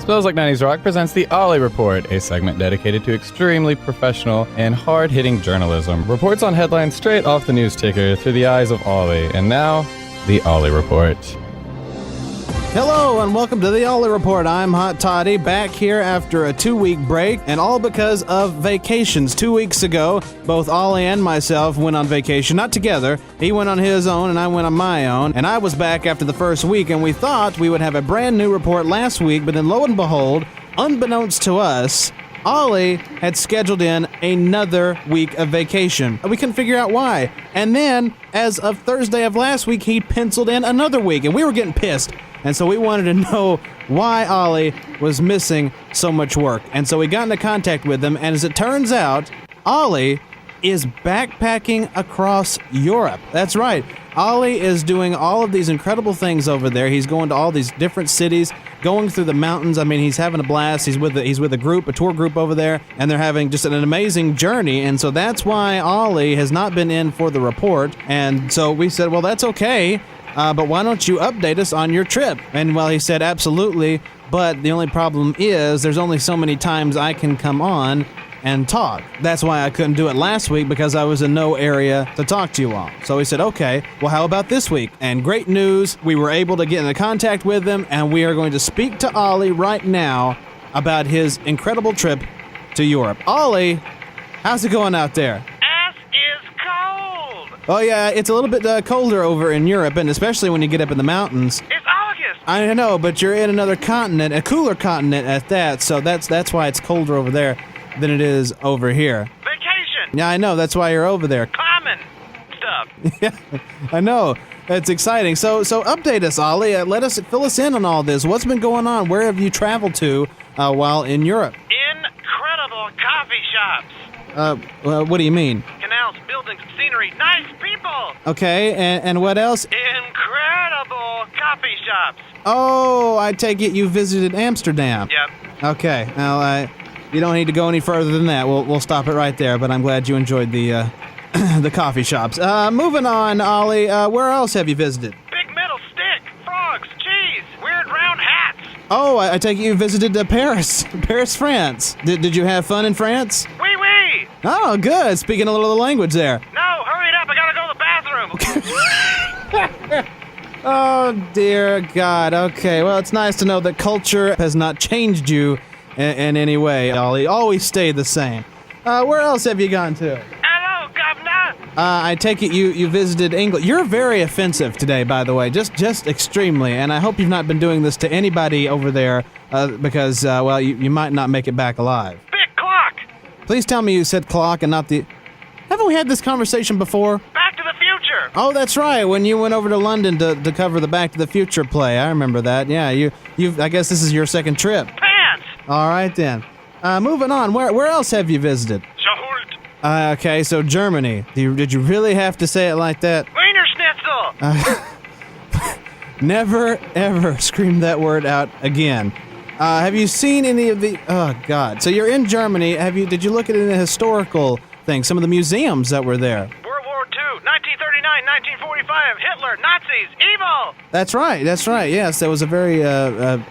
Smells Like 90s Rock presents the Ollie Report, a segment dedicated to extremely professional and hard-hitting journalism. Reports on headlines straight off the news ticker through the eyes of Ollie. And now, the Ollie Report. Hello and welcome to the Ollie Report. I'm Hot Toddy, back here after a 2-week break, and all because of vacations. 2 weeks ago, both Ollie and myself went on vacation, not together. He went on his own and I went on my own, and I was back after the first week, and we thought we would have a brand new report last week, but then lo and behold, unbeknownst to us, Ollie had scheduled in another week of vacation. We couldn't figure out why. And then, as of Thursday of last week, he penciled in another week, and we were getting pissed. And so we wanted to know why Ollie was missing so much work. And so we got into contact with him, and as it turns out, Ollie is backpacking across Europe. That's right. Ollie is doing all of these incredible things over there. He's going to all these different cities, going through the mountains. I mean, he's having a blast. He's with a group, a tour group over there, and they're having just an amazing journey. And so that's why Ollie has not been in for the report. And so we said, well, that's okay. But why don't you update us on your trip? And well, he said, absolutely, but the only problem is there's only so many times I can come on and talk. That's why I couldn't do it last week, because I was in no area to talk to you all. So he said, okay, well, how about this week? And great news, we were able to get into contact with him, and we are going to speak to Ollie right now about his incredible trip to Europe. Ollie, how's it going out there? Oh, yeah, it's a little bit colder over in Europe, and especially when you get up in the mountains. It's August! I know, but you're in another continent, a cooler continent at that, so that's why it's colder over there than it is over here. Vacation! Yeah, I know, that's why you're over there. Climbing stuff. Yeah, I know. It's exciting. So update us, Ollie. Fill us in on all this. What's been going on? Where have you traveled to while in Europe? Incredible coffee shops. What do you mean? Canals, buildings, scenery, nice people. Okay, and what else? Incredible coffee shops. Oh, I take it you visited Amsterdam. Yep. Okay, well, you don't need to go any further than that. We'll stop it right there, but I'm glad you enjoyed the the coffee shops. Moving on, Ollie, where else have you visited? Big metal stick, frogs, cheese, weird round hats. Oh, I take it you visited Paris, France. Did you have fun in France? Oui. Oh, good. Speaking a little of the language there. No, hurry it up. I gotta go to the bathroom. Oh, dear God. Okay, well, it's nice to know that culture has not changed you in any way, Ollie. Always stay the same. Where else have you gone to? Hello, Governor. I take it you visited England. You're very offensive today, by the way, just extremely, and I hope you've not been doing this to anybody over there because, well, you might not make it back alive. Big clock. Please tell me you said clock and not the... Haven't we had this conversation before? Back to the Future. Oh, that's right, when you went over to London to cover the Back to the Future play. I remember that. Yeah, I guess this is your second trip. Pants. All right, then. Moving on, where else have you visited? Schahult. Okay, so Germany. Did you really have to say it like that? Wiener Schnitzel. Never, ever scream that word out again. Have you seen any of the... Oh, God. So you're in Germany. Did you look at any of the historical things, some of the museums that were there? World War II, 1939, 1945, Hitler, Nazis, evil! That's right. Yes, that was a very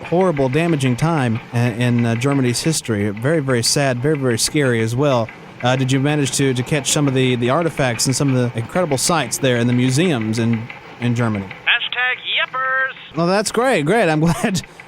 horrible, damaging time in Germany's history. Very, very sad, very, very scary as well. Did you manage to catch some of the artifacts and some of the incredible sights there in the museums in Germany? #Yippers. Well, that's great.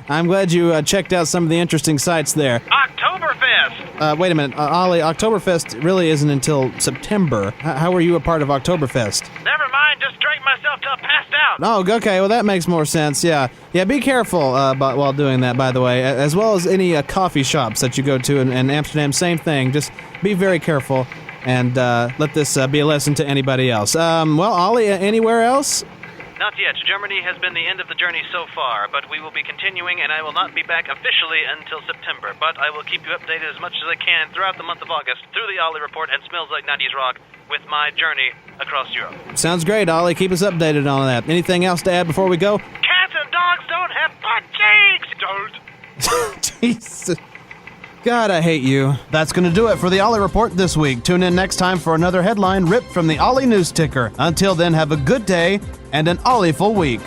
I'm glad you checked out some of the interesting sites there. Oktoberfest. Wait a minute, Ollie, Oktoberfest really isn't until September. How were you a part of Oktoberfest? Never mind, just drank myself till passed out. Oh, okay, well that makes more sense, yeah. Yeah, be careful while doing that, by the way, as well as any coffee shops that you go to in Amsterdam, same thing. Just be very careful and let this be a lesson to anybody else. Well, Ollie, anywhere else? Not yet. Germany has been the end of the journey so far, but we will be continuing, and I will not be back officially until September. But I will keep you updated as much as I can throughout the month of August through the Ollie Report and Smells Like 90s Rock with my journey across Europe. Sounds great, Ollie. Keep us updated on that. Anything else to add before we go? Cats and dogs don't have butt cheeks! Don't. Jesus. God, I hate you. That's going to do it for the Ollie Report this week. Tune in next time for another headline ripped from the Ollie News Ticker. Until then, have a good day and an Ollie-ful week.